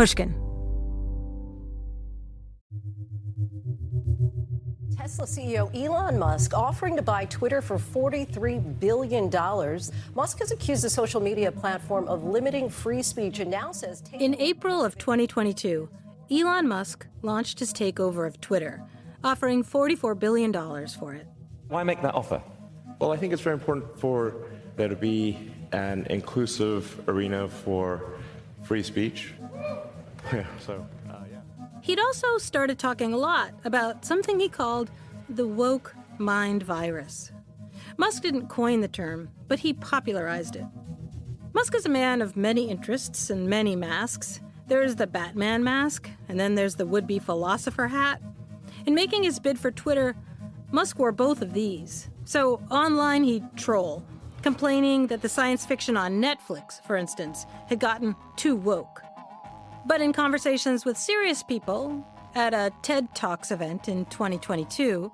Pushkin. Tesla CEO Elon Musk offering to buy Twitter for $43 billion. Musk has accused the social media platform of limiting free speech and now says... In April of 2022, Elon Musk launched his takeover of Twitter, offering $44 billion for it. Why make that offer? Well, I think it's very important for there to be an inclusive arena for free speech. Yeah. He'd also started talking a lot about something he called the woke mind virus. Musk didn't coin the term, but he popularized it. Musk is a man of many interests and many masks. There's the Batman mask, and then there's the would-be philosopher hat. In making his bid for Twitter, Musk wore both of these. So online he'd troll, complaining that the science fiction on Netflix, for instance, had gotten too woke. But in conversations with serious people, at a TED Talks event in 2022,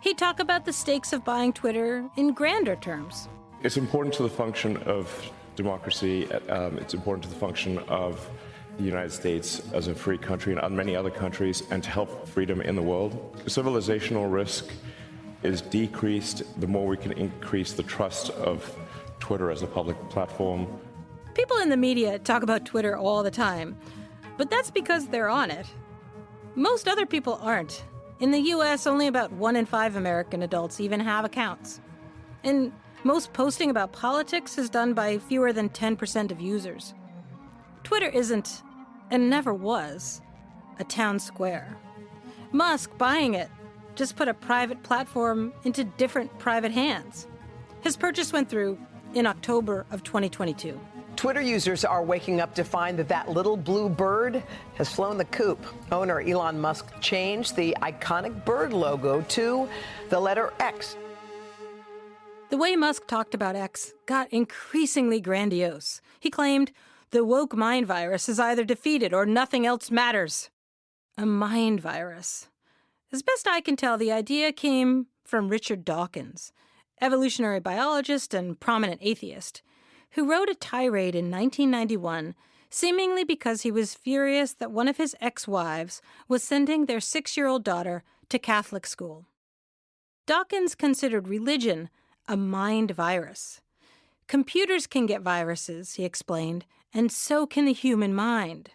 he'd talk about the stakes of buying Twitter in grander terms. It's important to the function of democracy. It's important to the function of the United States as a free country and many other countries, and to help freedom in the world. Civilizational risk is decreased the more we can increase the trust of Twitter as a public platform. People in the media talk about Twitter all the time, but that's because they're on it. Most other people aren't. In the U.S., only about 1 in 5 American adults even have accounts. And most posting about politics is done by fewer than 10% of users. Twitter isn't, and never was, a town square. Musk, buying it, just put a private platform into different private hands. His purchase went through in October of 2022. Twitter users are waking up to find that little blue bird has flown the coop. Owner Elon Musk changed the iconic bird logo to the letter X. The way Musk talked about X got increasingly grandiose. He claimed, the woke mind virus is either defeated or nothing else matters. A mind virus. As best I can tell, the idea came from Richard Dawkins, evolutionary biologist and prominent atheist, who wrote a tirade in 1991, seemingly because he was furious that one of his ex-wives was sending their 6-year-old daughter to Catholic school. Dawkins considered religion a mind virus. Computers can get viruses, he explained, and so can the human mind.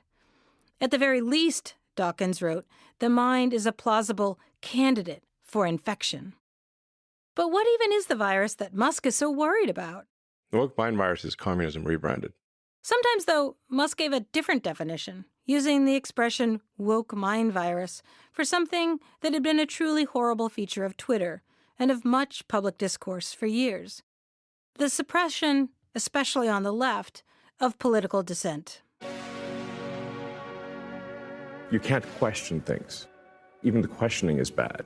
At the very least, Dawkins wrote, the mind is a plausible candidate for infection. But what even is the virus that Musk is so worried about? The woke mind virus is communism rebranded. Sometimes, though, Musk gave a different definition, using the expression woke mind virus for something that had been a truly horrible feature of Twitter and of much public discourse for years. The suppression, especially on the left, of political dissent. You can't question things. Even the questioning is bad.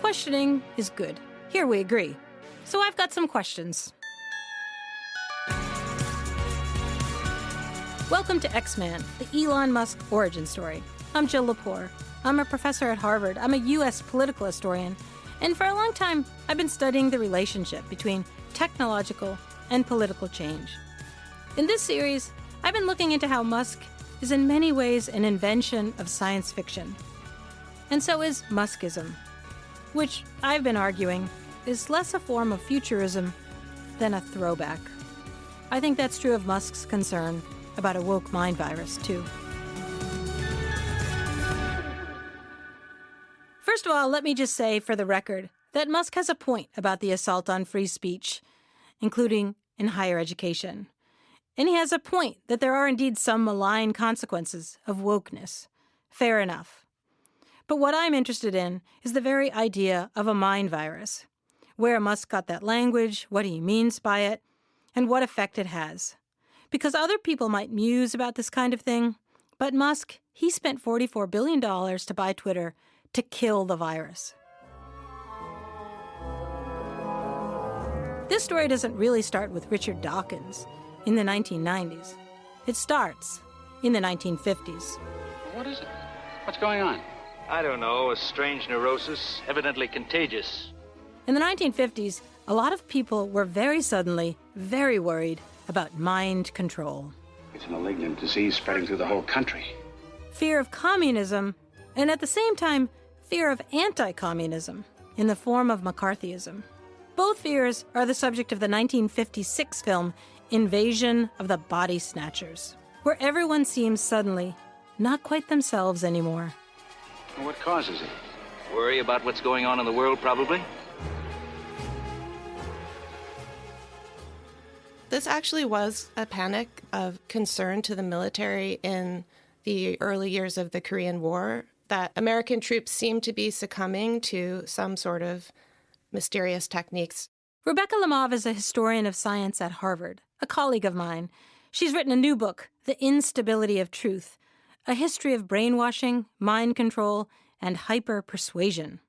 Questioning is good. Here we agree. So I've got some questions. Welcome to X-Man, the Elon Musk origin story. I'm Jill Lepore. I'm a professor at Harvard. I'm a U.S. political historian. And for a long time, I've been studying the relationship between technological and political change. In this series, I've been looking into how Musk is in many ways an invention of science fiction. And so is Muskism, which I've been arguing is less a form of futurism than a throwback. I think that's true of Musk's concern about a woke mind virus, too. First of all, let me just say, for the record, that Musk has a point about the assault on free speech, including in higher education. And he has a point that there are indeed some malign consequences of wokeness. Fair enough. But what I'm interested in is the very idea of a mind virus, where Musk got that language, what he means by it, and what effect it has. Because other people might muse about this kind of thing, but Musk, he spent $44 billion to buy Twitter to kill the virus. This story doesn't really start with Richard Dawkins in the 1990s. It starts in the 1950s. What is it? What's going on? I don't know. A strange neurosis, evidently contagious. In the 1950s, a lot of people were very suddenly very worried about mind control. It's a malignant disease spreading through the whole country. fear of communism, and at the same time, fear of anti-communism in the form of McCarthyism. Both fears are the subject of the 1956 film Invasion of the Body Snatchers, where everyone seems suddenly not quite themselves anymore. Well, what causes it? Worry about what's going on in the world, probably. This actually was a panic of concern to the military in the early years of the Korean War, that American troops seemed to be succumbing to some sort of mysterious techniques. Rebecca Lemov is a historian of science at Harvard, a colleague of mine. She's written a new book, The Instability of Truth, a history of brainwashing, mind control, and hyper-persuasion.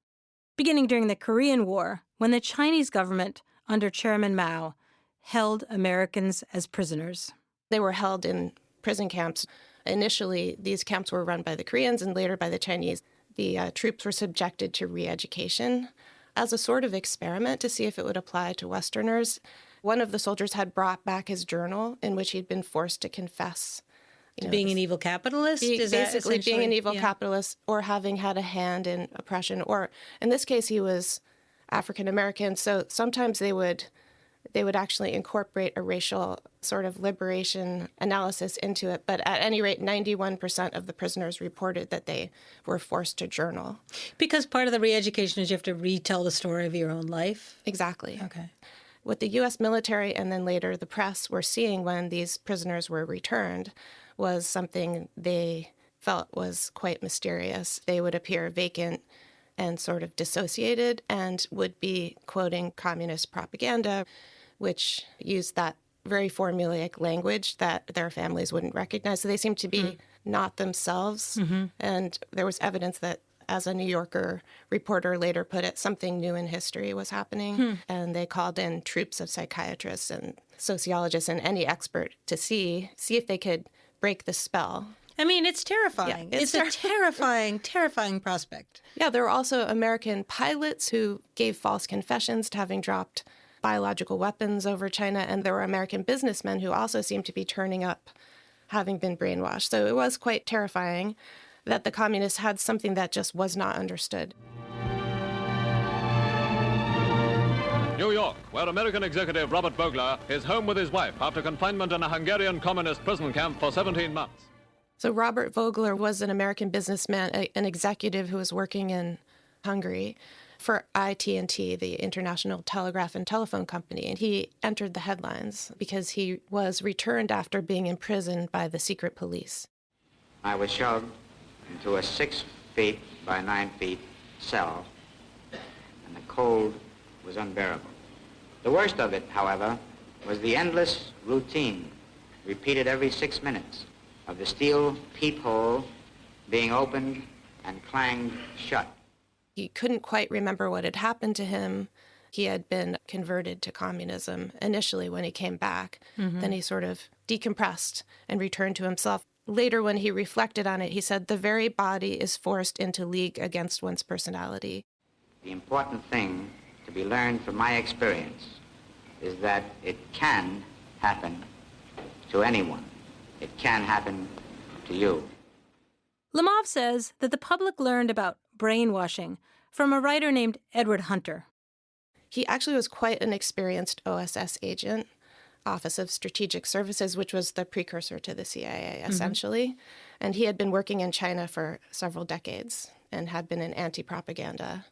Beginning during the Korean War, when the Chinese government, under Chairman Mao, held Americans as prisoners. They were held in prison camps. Initially, these camps were run by the Koreans and later by the Chinese. The troops were subjected to re-education as a sort of experiment to see if it would apply to Westerners. One of the soldiers had brought back his journal in which he'd been forced to confess. Being an evil capitalist? Basically being an evil capitalist or having had a hand in oppression. Or in this case, he was African American. So sometimes they would actually incorporate a racial sort of liberation analysis into it. But at any rate, 91% of the prisoners reported that they were forced to journal. Because part of the re-education is you have to retell the story of your own life? Exactly. Okay. What the U.S. military and then later the press were seeing when these prisoners were returned was something they felt was quite mysterious. They would appear vacant and sort of dissociated and would be quoting communist propaganda, which used that very formulaic language that their families wouldn't recognize. So they seemed to be not themselves. Mm-hmm. And there was evidence that, as a New Yorker reporter later put it, something new in history was happening. And they called in troops of psychiatrists and sociologists and any expert to see if they could break the spell. I mean, it's terrifying. Yeah, it's a terrifying prospect. Yeah, there were also American pilots who gave false confessions to having dropped biological weapons over China, and there were American businessmen who also seemed to be turning up, having been brainwashed. So it was quite terrifying that the communists had something that just was not understood. New York, where American executive Robert Vogler is home with his wife after confinement in a Hungarian communist prison camp for 17 months. So Robert Vogler was an American businessman, an executive who was working in Hungary for IT&T, the International Telegraph and Telephone Company, and he entered the headlines because he was returned after being imprisoned by the secret police. I was shoved into a 6 feet by 9 feet cell, and the cold was unbearable. The worst of it, however, was the endless routine, repeated every 6 minutes, of the steel peephole being opened and clanged shut. He couldn't quite remember what had happened to him. He had been converted to communism initially when he came back. Mm-hmm. Then he sort of decompressed and returned to himself. Later, when he reflected on it, he said, the very body is forced into league against one's personality. The important thing to be learned from my experience is that it can happen to anyone. It can happen to you. Lemov says that the public learned about brainwashing from a writer named Edward Hunter. He actually was quite an experienced OSS agent, Office of Strategic Services, which was the precursor to the CIA, essentially. Mm-hmm. And he had been working in China for several decades and had been in anti-propaganda.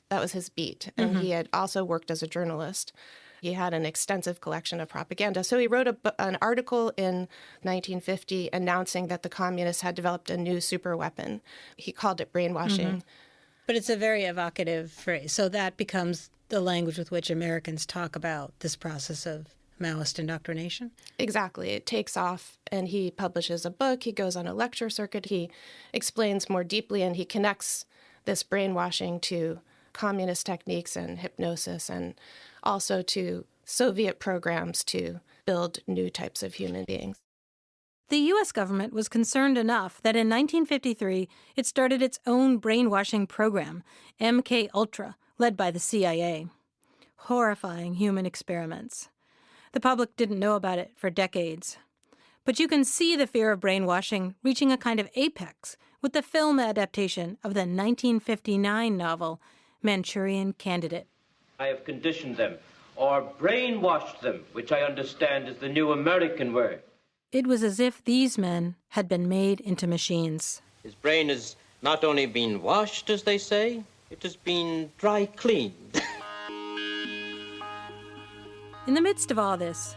That was his beat. And he had also worked as a journalist. He had an extensive collection of propaganda. So he wrote an article in 1950 announcing that the communists had developed a new super weapon. He called it brainwashing. Mm-hmm. But it's a very evocative phrase. So that becomes the language with which Americans talk about this process of Maoist indoctrination? Exactly. It takes off, and he publishes a book. He goes on a lecture circuit. He explains more deeply, and he connects this brainwashing to communist techniques and hypnosis, and also to Soviet programs to build new types of human beings. The U.S. government was concerned enough that in 1953 it started its own brainwashing program, MK Ultra, led by the CIA. Horrifying human experiments. The public didn't know about it for decades. But you can see the fear of brainwashing reaching a kind of apex with the film adaptation of the 1959 novel Manchurian Candidate. I have conditioned them, or brainwashed them, which I understand is the new American word. It was as if these men had been made into machines. His brain has not only been washed, as they say, it has been dry cleaned. In the midst of all this,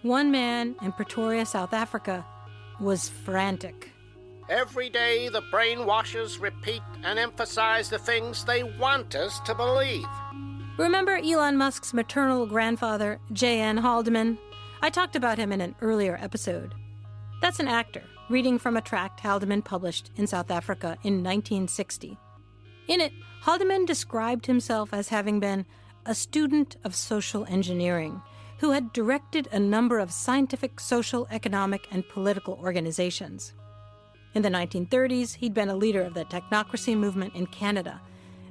one man in Pretoria, South Africa, was frantic. Every day the brainwashers repeat and emphasize the things they want us to believe. Remember Elon Musk's maternal grandfather, J.N. Haldeman? I talked about him in an earlier episode. That's an actor, reading from a tract Haldeman published in South Africa in 1960. In it, Haldeman described himself as having been a student of social engineering who had directed a number of scientific, social, economic, and political organizations. In the 1930s, he'd been a leader of the technocracy movement in Canada.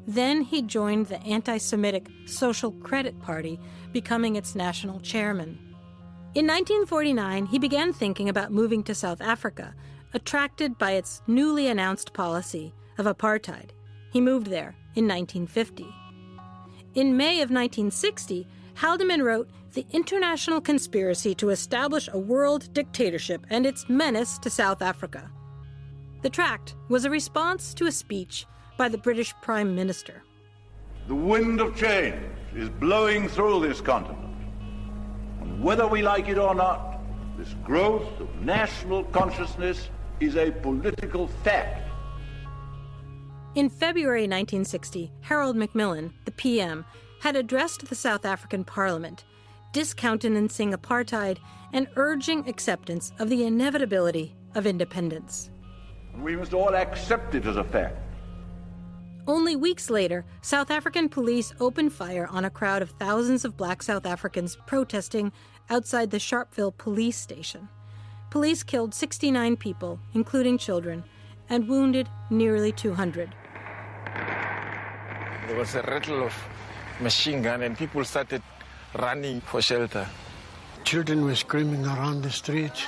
Then he joined the anti-Semitic Social Credit Party, becoming its national chairman. In 1949, he began thinking about moving to South Africa, attracted by its newly announced policy of apartheid. He moved there in 1950. In May of 1960, Haldeman wrote The International Conspiracy to Establish a World Dictatorship and Its Menace to South Africa. The tract was a response to a speech by the British Prime Minister. The wind of change is blowing through this continent. And whether we like it or not, this growth of national consciousness is a political fact. In February 1960, Harold Macmillan, the PM, had addressed the South African Parliament, discountenancing apartheid and urging acceptance of the inevitability of independence. We must all accept it as a fact. Only weeks later, South African police opened fire on a crowd of thousands of black South Africans protesting outside the Sharpeville police station. Police killed 69 people, including children, and wounded nearly 200. There was a rattle of machine gun and people started running for shelter. Children were screaming around the street,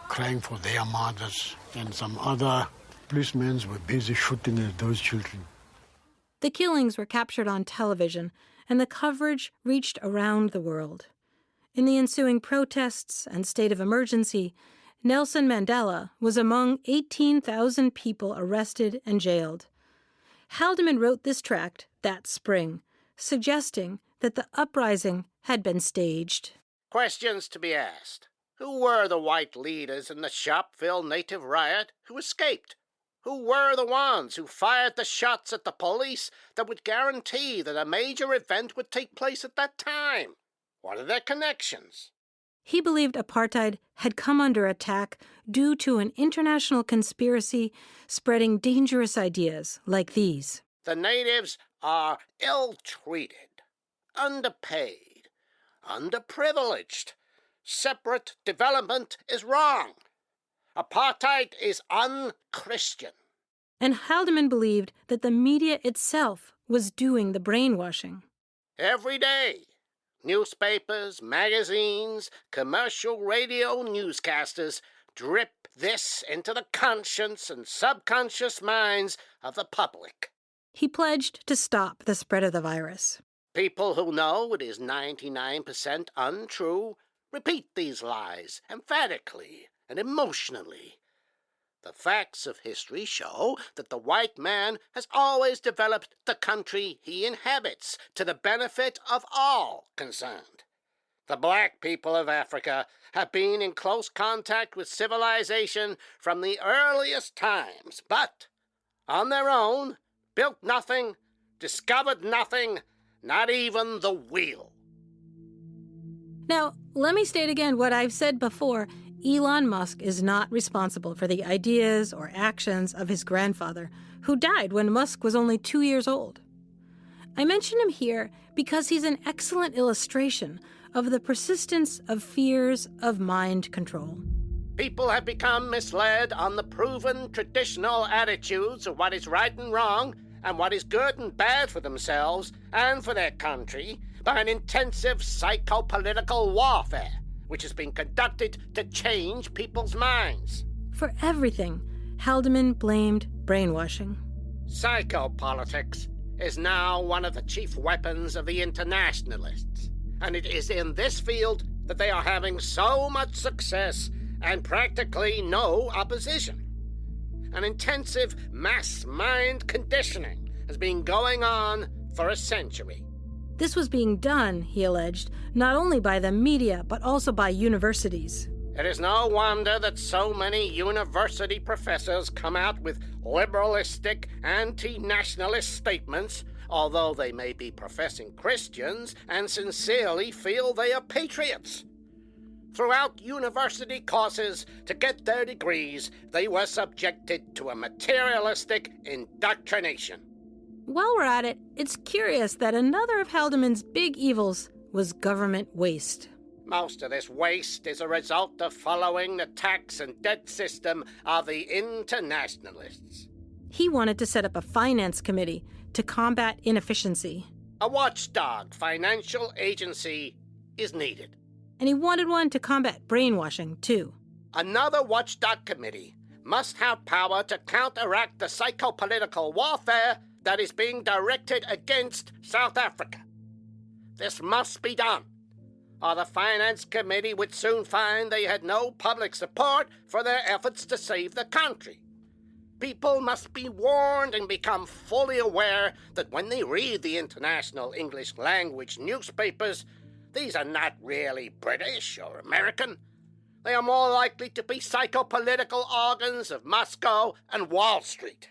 crying for their mothers, and some other policemen were busy shooting at those children. The killings were captured on television, and the coverage reached around the world. In the ensuing protests and state of emergency, Nelson Mandela was among 18,000 people arrested and jailed. Haldeman wrote this tract that spring, suggesting that the uprising had been staged. Questions to be asked. Who were the white leaders in the Sharpeville native riot who escaped? Who were the ones who fired the shots at the police that would guarantee that a major event would take place at that time? What are their connections? He believed apartheid had come under attack due to an international conspiracy spreading dangerous ideas like these. The natives are ill-treated, underpaid, underprivileged. Separate development is wrong. Apartheid is un-Christian. And Haldeman believed that the media itself was doing the brainwashing. Every day, newspapers, magazines, commercial radio newscasters drip this into the conscious and subconscious minds of the public. He pledged to stop the spread of the virus. People who know it is 99% untrue repeat these lies emphatically and emotionally. The facts of history show that the white man has always developed the country he inhabits to the benefit of all concerned. The black people of Africa have been in close contact with civilization from the earliest times, but on their own, built nothing, discovered nothing, not even the wheel. Now, let me state again what I've said before. Elon Musk is not responsible for the ideas or actions of his grandfather, who died when Musk was only 2 years old. I mention him here because he's an excellent illustration of the persistence of fears of mind control. People have become misled on the proven traditional attitudes of what is right and wrong and what is good and bad for themselves and for their country by an intensive psychopolitical warfare, which has been conducted to change people's minds. For everything, Haldeman blamed brainwashing. Psychopolitics is now one of the chief weapons of the internationalists, and it is in this field that they are having so much success and practically no opposition. An intensive mass mind conditioning has been going on for a century. This was being done, he alleged, not only by the media, but also by universities. It is no wonder that so many university professors come out with liberalistic, anti-nationalist statements, although they may be professing Christians and sincerely feel they are patriots. Throughout university courses, to get their degrees, they were subjected to a materialistic indoctrination. While we're at it, it's curious that another of Haldeman's big evils was government waste. Most of this waste is a result of following the tax and debt system of the internationalists. He wanted to set up a finance committee to combat inefficiency. A watchdog financial agency is needed. And he wanted one to combat brainwashing, too. Another watchdog committee must have power to counteract the psychopolitical warfare that is being directed against South Africa. This must be done, or the Finance Committee would soon find they had no public support for their efforts to save the country. People must be warned and become fully aware that when they read the international English language newspapers, these are not really British or American. They are more likely to be psychopolitical organs of Moscow and Wall Street.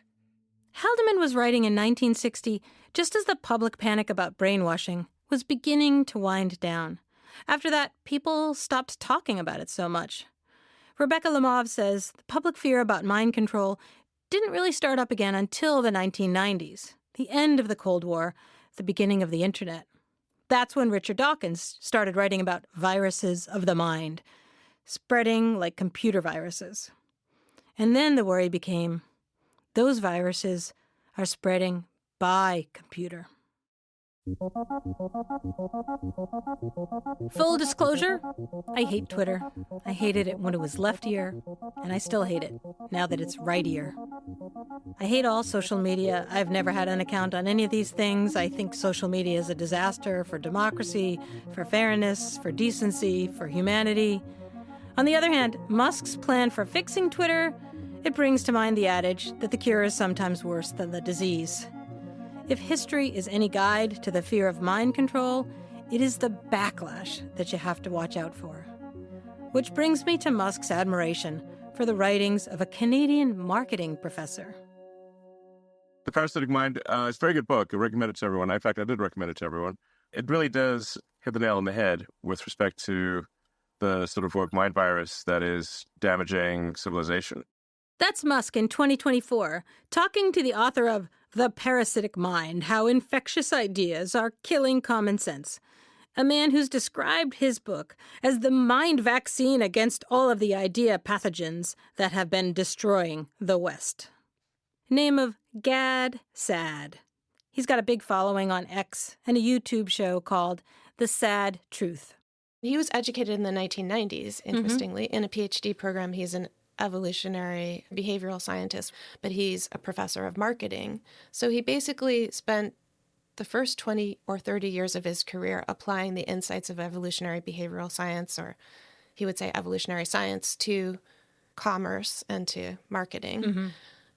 Haldeman was writing in 1960 just as the public panic about brainwashing was beginning to wind down. After that, people stopped talking about it so much. Rebecca Lemov says the public fear about mind control didn't really start up again until the 1990s, the end of the Cold War, the beginning of the Internet. That's when Richard Dawkins started writing about viruses of the mind, spreading like computer viruses. And then the worry became, those viruses are spreading by computer. Full disclosure, I hate Twitter. I hated it when it was left ear, and I still hate it now that it's right ear. I hate all social media. I've never had an account on any of these things. I think social media is a disaster for democracy, for fairness, for decency, for humanity. On the other hand, Musk's plan for fixing Twitter, it brings to mind the adage that the cure is sometimes worse than the disease. If history is any guide to the fear of mind control, it is the backlash that you have to watch out for. Which brings me to Musk's admiration for the writings of a Canadian marketing professor. The Parasitic Mind is a very good book. I recommend it to everyone. In fact, I did recommend it to everyone. It really does hit the nail on the head with respect to the sort of woke mind virus that is damaging civilization. That's Musk in 2024, talking to the author of The Parasitic Mind, How Infectious Ideas Are Killing Common Sense, a man who's described his book as the mind vaccine against all of the idea pathogens that have been destroying the West. Name of Gad Sad. He's got a big following on X and a YouTube show called The Sad Truth. He was educated in the 1990s, interestingly, in a PhD program. He's an evolutionary behavioral scientist, but he's a professor of marketing. So he basically spent the first 20 or 30 years of his career applying the insights of evolutionary behavioral science, or he would say evolutionary science, to commerce and to marketing.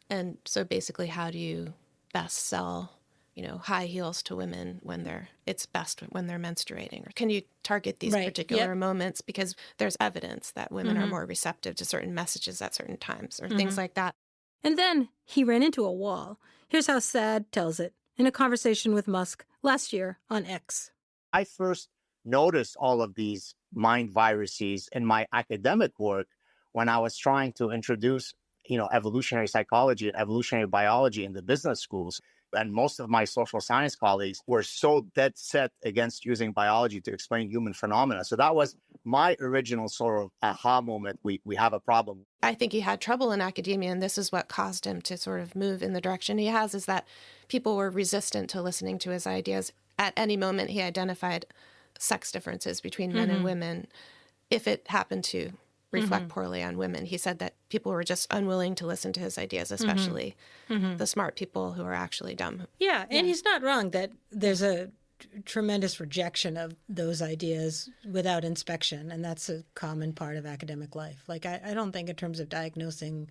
And so basically, how do you best sell, high heels to women when it's best when they're menstruating? Or can you target these particular moments because there's evidence that women are more receptive to certain messages at certain times or things like that. And then he ran into a wall. Here's how Sad tells it in a conversation with Musk last year on X. I first noticed all of these mind viruses in my academic work when I was trying to introduce, evolutionary psychology and evolutionary biology in the business schools. And most of my social science colleagues were so dead set against using biology to explain human phenomena. So that was my original sort of aha moment. We have a problem. I think he had trouble in academia, and this is what caused him to sort of move in the direction he has, is that people were resistant to listening to his ideas. At any moment, he identified sex differences between men and women. if it happened to reflect poorly on women. He said that people were just unwilling to listen to his ideas, especially the smart people who are actually dumb. Yeah, and he's not wrong that there's a tremendous rejection of those ideas without inspection, and that's a common part of academic life. Like, I don't think in terms of diagnosing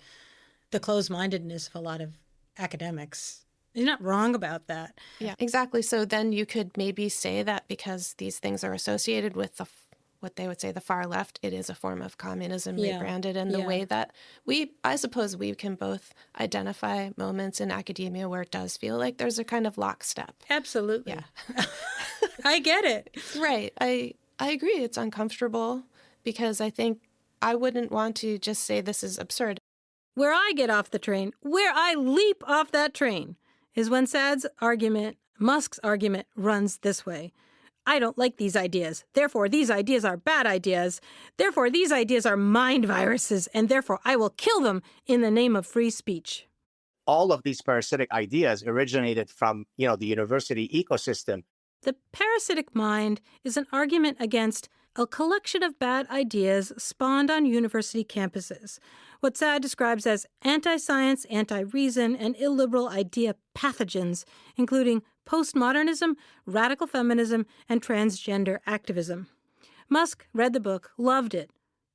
the closed-mindedness of a lot of academics, you're not wrong about that. Yeah, exactly. So then you could maybe say that because these things are associated with what they would say the far left, it is a form of communism rebranded in the way that I suppose we can both identify moments in academia where it does feel like there's a kind of lockstep. Absolutely. Yeah. I get it. Right. I agree. It's uncomfortable because I think I wouldn't want to just say this is absurd. Where I get off the train, where I leap off that train, is when Musk's argument runs this way. I don't like these ideas. Therefore, these ideas are bad ideas. Therefore, these ideas are mind viruses, and therefore I will kill them in the name of free speech. All of these parasitic ideas originated from, the university ecosystem. The parasitic mind is an argument against a collection of bad ideas spawned on university campuses, what Sad describes as anti-science, anti-reason, and illiberal idea pathogens, including postmodernism, radical feminism, and transgender activism. Musk read the book, loved it,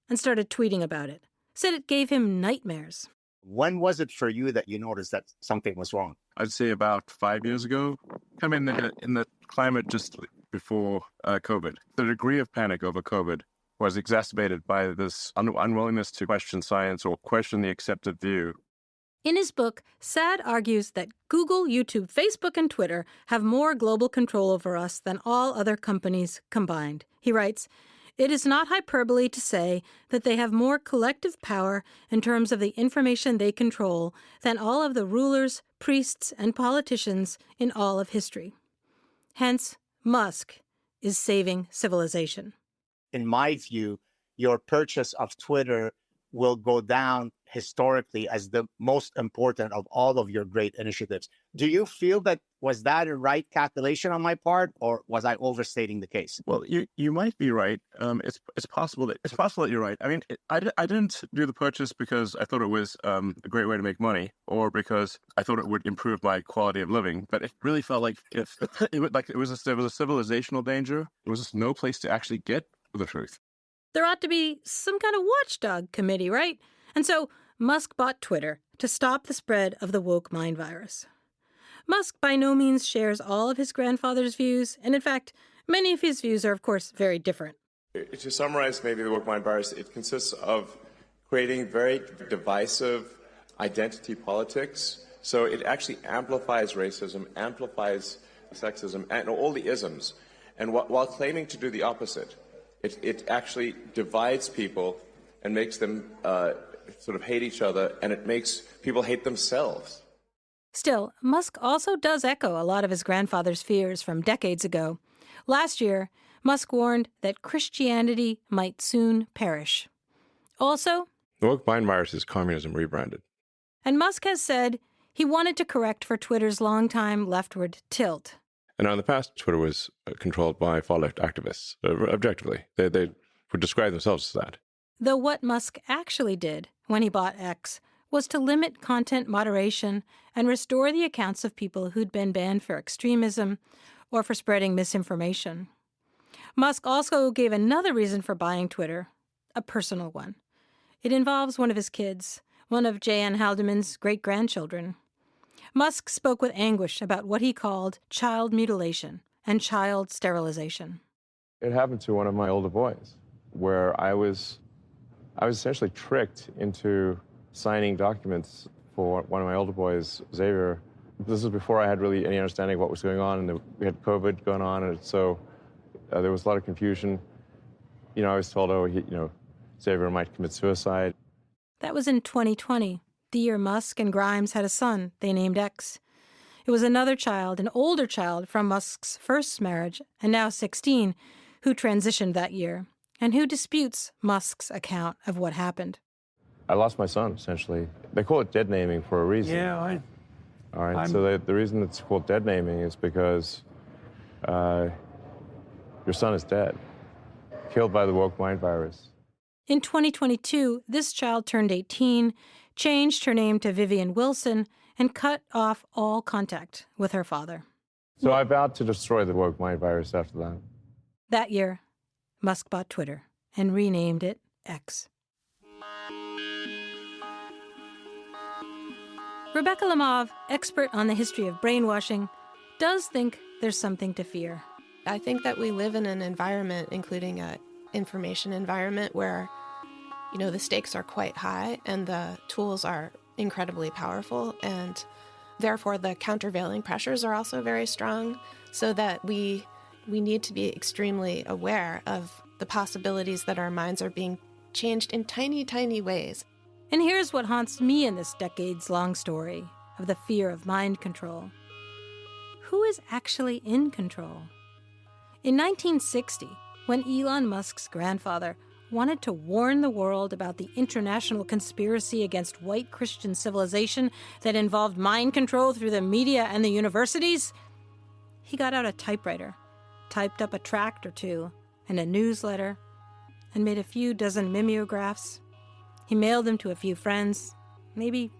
and started tweeting about it. Said it gave him nightmares. When was it for you that you noticed that something was wrong? I'd say about 5 years ago, kind of in the climate just before COVID. The degree of panic over COVID was exacerbated by this unwillingness to question science or question the accepted view. In his book, Sad argues that Google, YouTube, Facebook, and Twitter have more global control over us than all other companies combined. He writes, "It is not hyperbole to say that they have more collective power in terms of the information they control than all of the rulers, priests, and politicians in all of history." Hence, Musk is saving civilization. In my view, your purchase of Twitter will go down historically as the most important of all of your great initiatives. Do you feel was that a right calculation on my part, or was I overstating the case? Well, you might be right. It's possible that you're right. I mean, I didn't do the purchase because I thought it was a great way to make money, or because I thought it would improve my quality of living. But it really felt like there was a civilizational danger. There was just no place to actually get the truth. There ought to be some kind of watchdog committee, right? And so Musk bought Twitter to stop the spread of the woke mind virus. Musk by no means shares all of his grandfather's views, and in fact, many of his views are, of course, very different. To summarize maybe the woke mind virus, it consists of creating very divisive identity politics. So it actually amplifies racism, amplifies sexism, and all the isms. And while claiming to do the opposite, it actually divides people and makes them sort of hate each other, and it makes people hate themselves. Still, Musk also does echo a lot of his grandfather's fears from decades ago. Last year, Musk warned that Christianity might soon perish. Also, the woke mind virus is communism rebranded. And Musk has said he wanted to correct for Twitter's longtime leftward tilt. And now in the past, Twitter was controlled by far-left activists, objectively. They would describe themselves as that. Though what Musk actually did when he bought X was to limit content moderation and restore the accounts of people who'd been banned for extremism or for spreading misinformation. Musk also gave another reason for buying Twitter, a personal one. It involves one of his kids, one of J.N. Haldeman's great-grandchildren. Musk spoke with anguish about what he called child mutilation and child sterilization. It happened to one of my older boys, where I was essentially tricked into signing documents for one of my older boys, Xavier. This was before I had really any understanding of what was going on, and we had COVID going on, and so there was a lot of confusion. I was told, Xavier might commit suicide. That was in 2020, the year Musk and Grimes had a son they named X. It was another child, an older child from Musk's first marriage, and now 16, who transitioned that year, and who disputes Musk's account of what happened. I lost my son, essentially. They call it dead naming for a reason. Yeah, All right, so the reason it's called dead naming is because your son is dead. killed by the woke mind virus. In 2022, this child turned 18, changed her name to Vivian Wilson, and cut off all contact with her father. So I vowed to destroy the woke mind virus after that. That year, Musk bought Twitter and renamed it X. Rebecca Lamov, expert on the history of brainwashing, does think there's something to fear. I think that we live in an environment, including an information environment, where, the stakes are quite high and the tools are incredibly powerful, and therefore the countervailing pressures are also very strong, so that we need to be extremely aware of the possibilities that our minds are being changed in tiny, tiny ways. And here's what haunts me in this decades-long story of the fear of mind control. Who is actually in control? In 1960, when Elon Musk's grandfather wanted to warn the world about the international conspiracy against white Christian civilization that involved mind control through the media and the universities, he got out a typewriter, typed up a tract or two and a newsletter, and made a few dozen mimeographs. He mailed them to a few friends, maybe,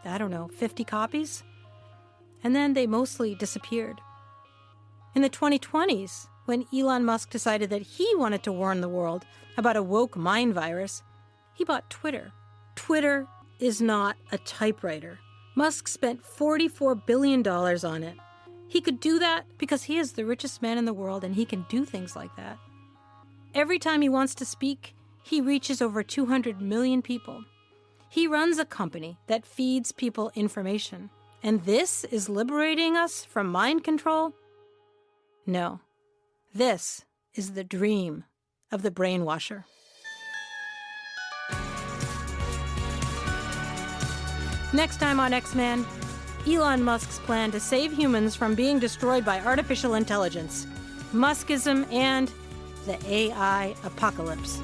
50 copies. And then they mostly disappeared. In the 2020s, when Elon Musk decided that he wanted to warn the world about a woke mind virus, he bought Twitter. Twitter is not a typewriter. Musk spent $44 billion on it. He could do that because he is the richest man in the world and he can do things like that. Every time he wants to speak, he reaches over 200 million people. He runs a company that feeds people information. And this is liberating us from mind control? No. This is the dream of the brainwasher. Next time on X-Man, Elon Musk's plan to save humans from being destroyed by artificial intelligence, Muskism, and the AI apocalypse.